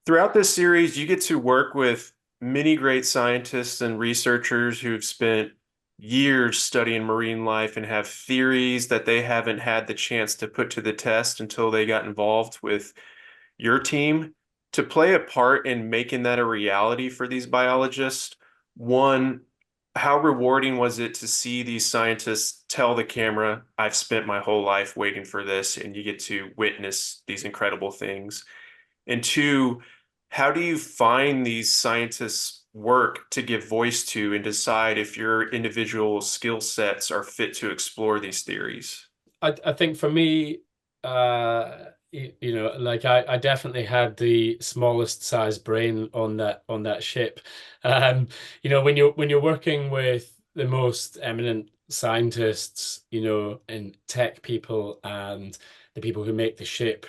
Throughout this series, you get to work with many great scientists and researchers who've spent years studying marine life and have theories that they haven't had the chance to put to the test until they got involved with your team. To play a part in making that a reality for these biologists, one, how rewarding was it to see these scientists tell the camera, I've spent my whole life waiting for this, and you get to witness these incredible things? And two, how do you find these scientists' work to give voice to and decide if your individual skill sets are fit to explore these theories? I think for me, like I definitely had the smallest size brain on that ship. Um, when you're working with the most eminent scientists, and tech people and the people who make the ship,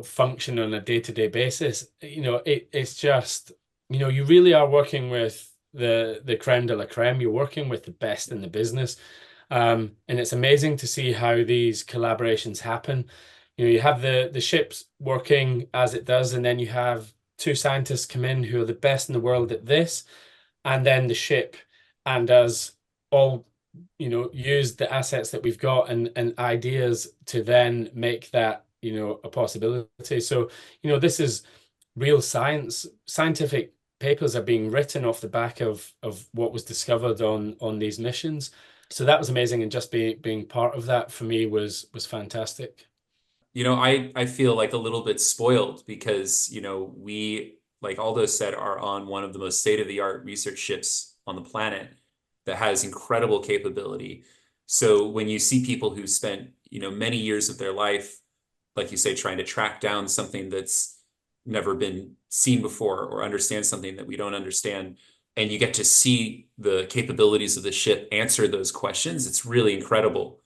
function on a day-to-day basis, it's just, you really are working with the creme de la creme. You're working with the best in the business. And it's amazing to see how these collaborations happen. You have the ships working as it does, and then you have two scientists come in who are the best in the world at this, and then the ship and us all, use the assets that we've got and ideas to then make that, a possibility. So, this is real science. Scientific papers are being written off the back of what was discovered on these missions. So that was amazing, and just being part of that for me was fantastic. I feel like a little bit spoiled because, we, like Aldo said, are on one of the most state-of-the-art research ships on the planet that has incredible capability. So when you see people who spent, many years of their life, like you say, trying to track down something that's never been seen before or understand something that we don't understand, and you get to see the capabilities of the ship answer those questions, it's really incredible.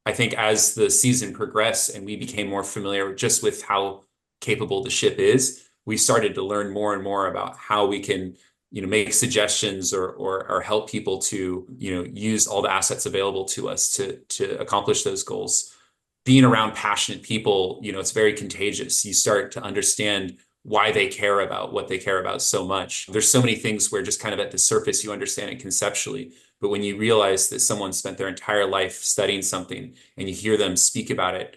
I think as the season progressed and we became more familiar just with how capable the ship is, we started to learn more and more about how we can, make suggestions or help people to, use all the assets available to us to accomplish those goals. Being around passionate people, it's very contagious. You start to understand why they care about what they care about so much. There's so many things where just kind of at the surface you understand it conceptually, but when you realize that someone spent their entire life studying something and you hear them speak about it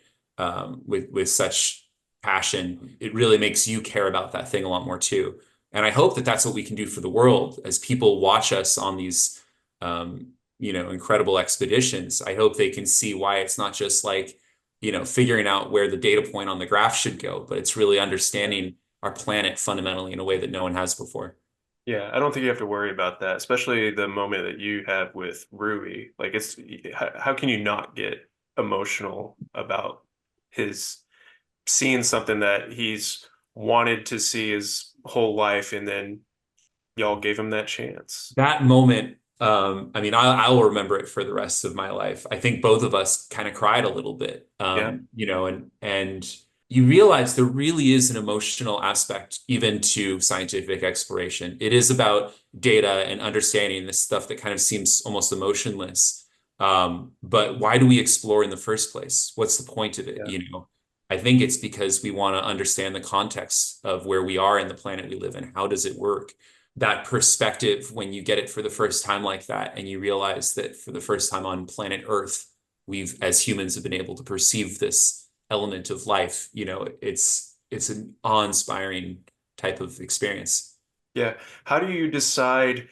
with such passion, it really makes you care about that thing a lot more too. And I hope that that's what we can do for the world as people watch us on these, incredible expeditions. I hope they can see why it's not just like, figuring out where the data point on the graph should go, but it's really understanding our planet fundamentally in a way that no one has before. Yeah, I don't think you have to worry about that, especially the moment that you have with Rui. Like it's how can you not get emotional about his seeing something that he's wanted to see his whole life and then y'all gave him that chance. That moment, I mean, I will remember it for the rest of my life. I think both of us kind of cried a little bit, Yeah. and you realize there really is an emotional aspect even to scientific exploration. It is about data and understanding this stuff that kind of seems almost emotionless. But why do we explore in the first place? What's the point of it? Yeah. I think it's because we want to understand the context of where we are in the planet we live in. How does it work? That perspective when you get it for the first time like that, and you realize that for the first time on planet Earth, we've as humans have been able to perceive this element of life. It's an awe-inspiring type of experience. Yeah. How do you decide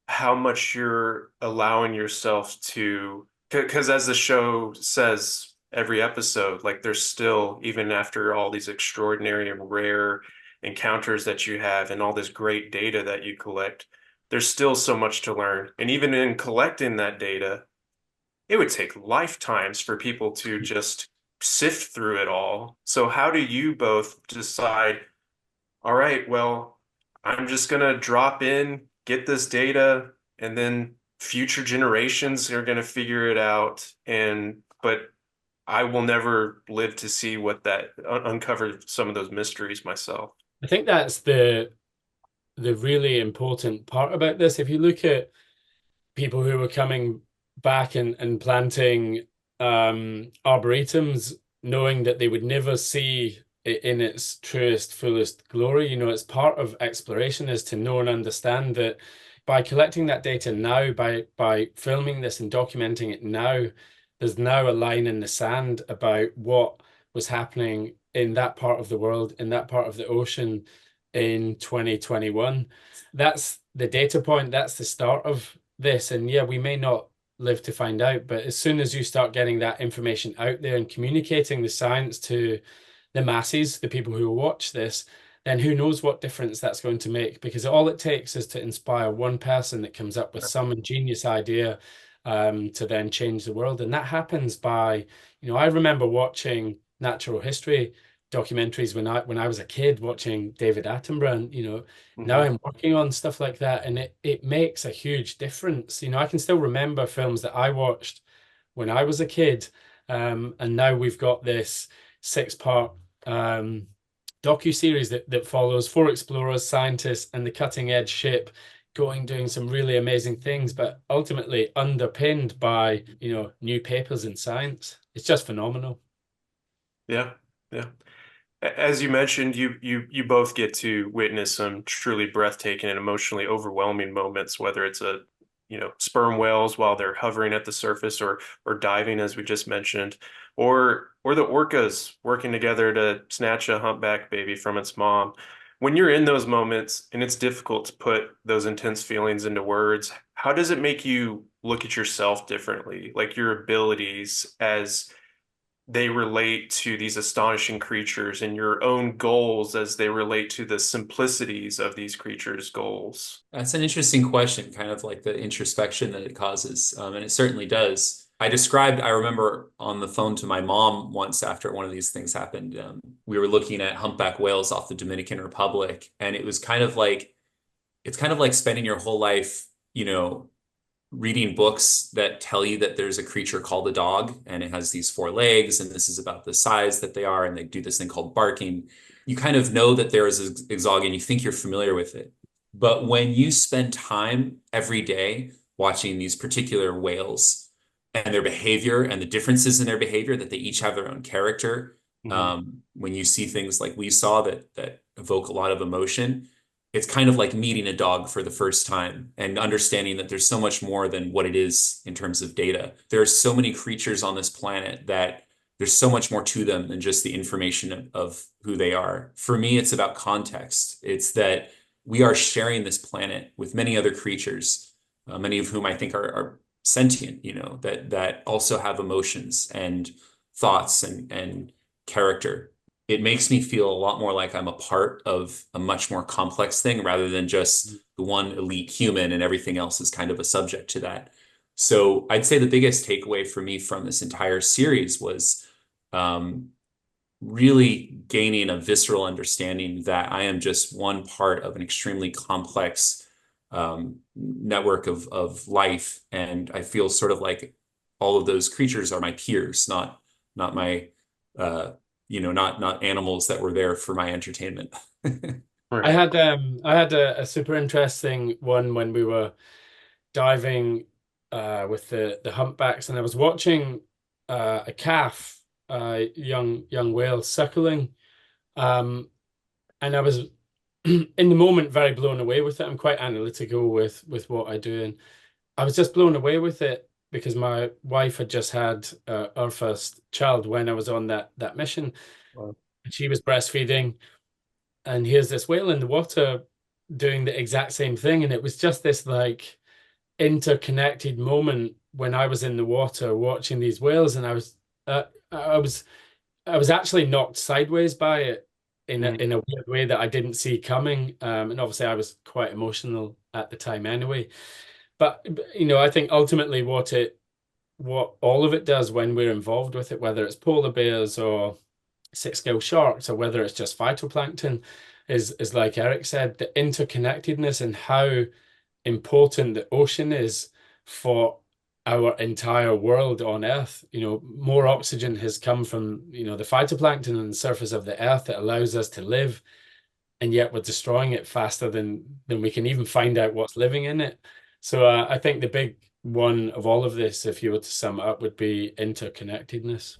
how much you're allowing yourself to, because as the show says every episode, like there's still, even after all these extraordinary and rare encounters that you have and all this great data that you collect, there's still so much to learn. And even in collecting that data, it would take lifetimes for people to just sift through it all. So how do you both decide, all right, well, I'm just gonna drop in, get this data, and then future generations are gonna figure it out. But I will never live to see what that uncover some of those mysteries myself. I think that's the really important part about this. If you look at people who were coming back and planting arboretums, knowing that they would never see in its truest, fullest glory. It's part of exploration is to know and understand that by collecting that data now, by filming this and documenting it now, there's now a line in the sand about what was happening in that part of the world, in that part of the ocean in 2021. That's the data point, that's the start of this. And yeah, we may not live to find out, but as soon as you start getting that information out there and communicating the science to the masses, the people who will watch this, then who knows what difference that's going to make? Because all it takes is to inspire one person that comes up with some ingenious idea to then change the world. And that happens by, I remember watching natural history documentaries when I was a kid, watching David Attenborough, and now Hmm. I'm working on stuff like that, and it makes a huge difference. I can still remember films that I watched when I was a kid, and now we've got this six-part docu-series that follows four explorers, scientists, and the cutting-edge ship doing some really amazing things, but ultimately underpinned by, new papers in science. It's just phenomenal. Yeah. Yeah. As you mentioned, you both get to witness some truly breathtaking and emotionally overwhelming moments, whether it's sperm whales while they're hovering at the surface or diving, as we just mentioned, or the orcas working together to snatch a humpback baby from its mom. When you're in those moments and it's difficult to put those intense feelings into words, how does it make you look at yourself differently, like your abilities as they relate to these astonishing creatures and your own goals as they relate to the simplicities of these creatures' goals? That's an interesting question, kind of like the introspection that it causes. And it certainly does. I remember on the phone to my mom once after one of these things happened. We were looking at humpback whales off the Dominican Republic, and it was it's kind of like spending your whole life, reading books that tell you that there's a creature called a dog and it has these four legs and this is about the size that they are and they do this thing called barking. You kind of know that there is a exog and you think you're familiar with it. But when you spend time every day watching these particular whales and their behavior and the differences in their behavior, that they each have their own character, Hmm. when you see things like we saw that evoke a lot of emotion, it's kind of like meeting a dog for the first time and understanding that there's so much more than what it is in terms of data. There are so many creatures on this planet that there's so much more to them than just the information of who they are. For me, it's about context. It's that we are sharing this planet with many other creatures, many of whom I think are sentient, that also have emotions and thoughts and character. It makes me feel a lot more like I'm a part of a much more complex thing rather than just the one elite human and everything else is kind of a subject to that. So I'd say the biggest takeaway for me from this entire series was um, really gaining a visceral understanding that I am just one part of an extremely complex network of life, and I feel sort of like all of those creatures are my peers, not my uh, not animals that were there for my entertainment. Right. I had a super interesting one when we were diving with the humpbacks, and I was watching a calf, young whale suckling, um, and I was in the moment very blown away with it. I'm quite analytical with what I do, and I was just blown away with it because my wife had just had our first child when I was on that mission, Well, and she was breastfeeding, and here's this whale in the water doing the exact same thing, and it was just this like interconnected moment when I was in the water watching these whales, and uh, I was I was actually knocked sideways by it mm, in a weird way that I didn't see coming. And obviously I was quite emotional at the time anyway. But I think ultimately what all of it does when we're involved with it, whether it's polar bears or six-gill sharks or whether it's just phytoplankton, is like Eric said, the interconnectedness and how important the ocean is for our entire world on Earth. More oxygen has come from, the phytoplankton on the surface of the Earth that allows us to live, and yet we're destroying it faster than we can even find out what's living in it. So I think the big one of all of this, if you were to sum it up, would be interconnectedness.